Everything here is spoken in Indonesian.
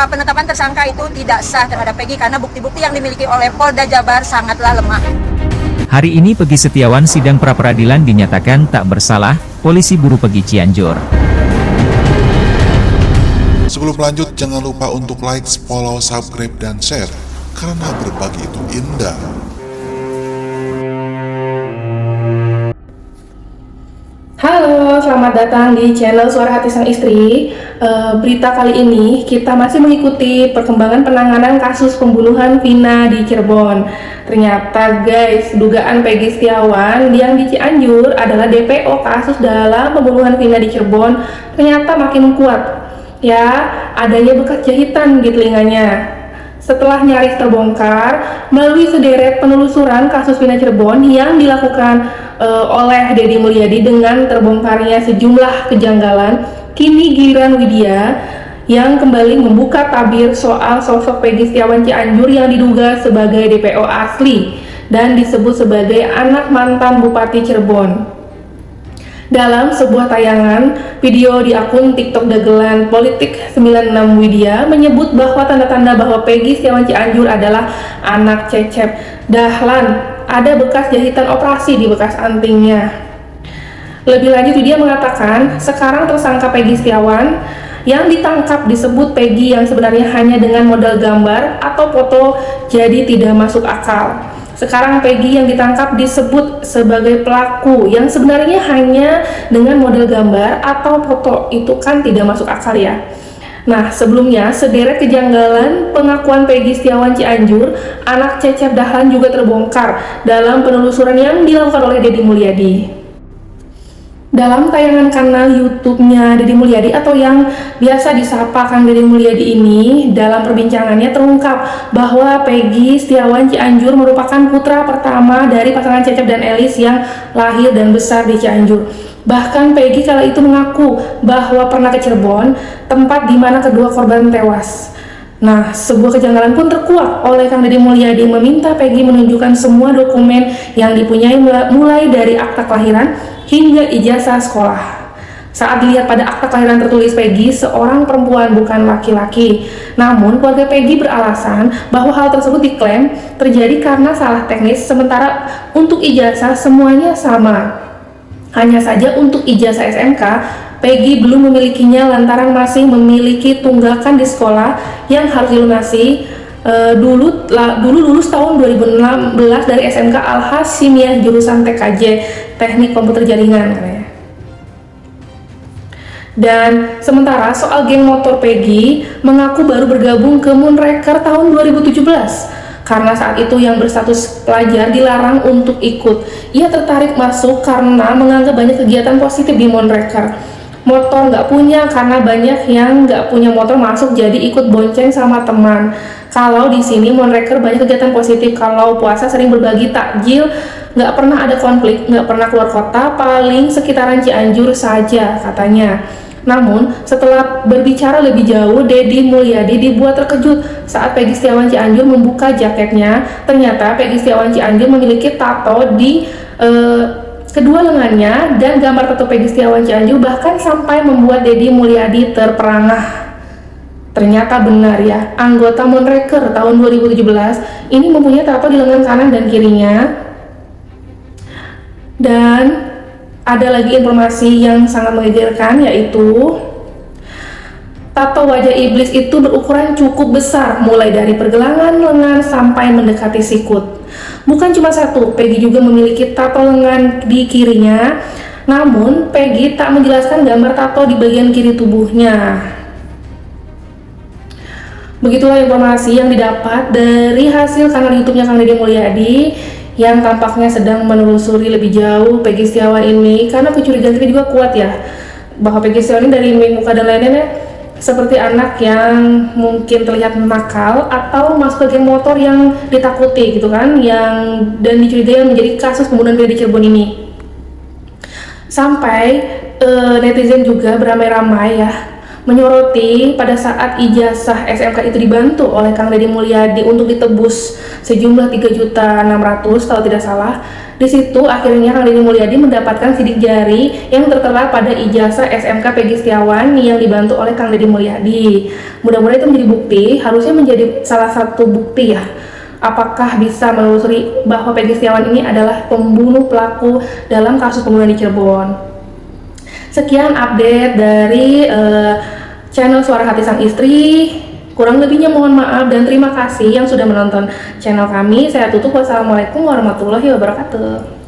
penetapan tersangka itu tidak sah terhadap Peggy karena bukti-bukti yang dimiliki oleh Polda Jabar sangatlah lemah. Hari ini Peggy Setiawan sidang pra-peradilan dinyatakan tak bersalah, polisi buru Peggy Cianjur. Sebelum lanjut, jangan lupa untuk like, follow, subscribe, dan share, karena berbagi itu indah. Halo, selamat datang di channel Suara Hati Sang Istri. Berita kali ini kita masih mengikuti perkembangan penanganan kasus pembunuhan Vina di Cirebon. Ternyata guys, dugaan Peggy Setiawan yang di Cianjur adalah DPO kasus dalam pembunuhan Vina di Cirebon ternyata makin kuat. Ya, adanya bekas jahitan di telinganya. Setelah nyaris terbongkar melalui sederet penelusuran kasus Vina Cirebon yang dilakukan oleh Deddy Mulyadi dengan terbongkarnya sejumlah kejanggalan, kini giliran Widya yang kembali membuka tabir soal sosok Peggy Setiawan Cianjur yang diduga sebagai DPO asli dan disebut sebagai anak mantan Bupati Cirebon. Dalam sebuah tayangan video di akun TikTok dagelan politik 96 Widya menyebut bahwa tanda-tanda bahwa Peggy Setiawan Cianjur adalah anak Cecep Dahlan, ada bekas jahitan operasi di bekas antingnya. Lebih lanjut, Widya mengatakan sekarang tersangka Peggy Setiawan yang ditangkap disebut Peggy yang sebenarnya hanya dengan modal gambar atau foto, jadi tidak masuk akal. Sekarang Peggy yang ditangkap disebut sebagai pelaku yang sebenarnya hanya dengan model gambar atau foto, itu kan tidak masuk akal ya. Nah, sebelumnya sederet kejanggalan pengakuan Peggy Setiawan Cianjur, anak Cecep Dahlan juga terbongkar dalam penelusuran yang dilakukan oleh Deddy Mulyadi. Dalam tayangan kanal YouTube-nya Deddy Mulyadi atau yang biasa disapa Kang Deddy Mulyadi ini, dalam perbincangannya terungkap bahwa Peggy Setiawan Cianjur merupakan putra pertama dari pasangan Cecep dan Elis yang lahir dan besar di Cianjur. Bahkan Peggy kala itu mengaku bahwa pernah ke Cirebon, tempat di mana kedua korban tewas. Nah, sebuah kejanggalan pun terkuak oleh Kang Deddy Mulyadi meminta Peggy menunjukkan semua dokumen yang dipunyai mulai dari akta kelahiran hingga ijazah sekolah. Saat dilihat pada akta kelahiran tertulis Peggy seorang perempuan bukan laki-laki. Namun keluarga Peggy beralasan bahwa hal tersebut diklaim terjadi karena salah teknis, sementara untuk ijazah semuanya sama. Hanya saja untuk ijazah SMK Peggy belum memilikinya lantaran masih memiliki tunggakan di sekolah yang harus dilunasi. Dulu lulus tahun 2016 dari SMK Al-Hasimiyah jurusan TKJ Teknik Komputer Jaringan katanya. Dan sementara soal geng motor, Peggy mengaku baru bergabung ke Moonraker tahun 2017 karena saat itu yang berstatus pelajar dilarang untuk ikut. Ia tertarik masuk karena menganggap banyak kegiatan positif di Moonraker. Motor nggak punya karena banyak yang nggak punya motor masuk, jadi ikut bonceng sama teman. Kalau di sini Moonraker banyak kegiatan positif, kalau puasa sering berbagi takjil, nggak pernah ada konflik, nggak pernah keluar kota, paling sekitaran Cianjur saja katanya. Namun setelah berbicara lebih jauh, Deddy Mulyadi dibuat terkejut saat Peggy Setiawan Cianjur membuka jaketnya. Ternyata Peggy Setiawan Cianjur memiliki tato di kedua lengannya dan gambar tato Peggy Setiawan Cianjur bahkan sampai membuat Deddy Mulyadi terperangah. Ternyata benar ya, anggota Moonraker tahun 2017 ini mempunyai tato di lengan kanan dan kirinya. Dan ada lagi informasi yang sangat mengejutkan, yaitu tato wajah iblis itu berukuran cukup besar, mulai dari pergelangan lengan sampai mendekati sikut. Bukan cuma satu, Peggy juga memiliki tato lengan di kirinya. Namun Peggy tak menjelaskan gambar tato di bagian kiri tubuhnya. Begitulah informasi yang didapat dari hasil kanal YouTube-nya Kang Deddy Mulyadi yang tampaknya sedang menelusuri lebih jauh Peggy Setiawan ini, karena kecurigaan kita juga kuat ya bahwa Peggy Setiawan ini dari muka dan lainnya seperti anak yang mungkin terlihat nakal atau masuk ke geng motor yang ditakuti gitu kan, yang dan dicurigai menjadi kasus pembunuhan Vina di Cirebon ini. Sampai netizen juga beramai-ramai ya menyoroti pada saat ijazah SMK itu dibantu oleh Kang Deddy Mulyadi untuk ditebus sejumlah 3.600.000 kalau tidak salah. Di situ akhirnya Kang Deddy Mulyadi mendapatkan sidik jari yang tertera pada ijazah SMK Peggy Setiawan yang dibantu oleh Kang Deddy Mulyadi. Mudah-mudahan itu menjadi bukti, harusnya menjadi salah satu bukti ya. Apakah bisa menelusuri bahwa Peggy Setiawan ini adalah pembunuh pelaku dalam kasus pembunuhan di Cirebon. Sekian update dari channel Suara Hati Sang Istri. Kurang lebihnya mohon maaf dan terima kasih yang sudah menonton channel kami. Saya tutup. Wassalamualaikum warahmatullahi wabarakatuh.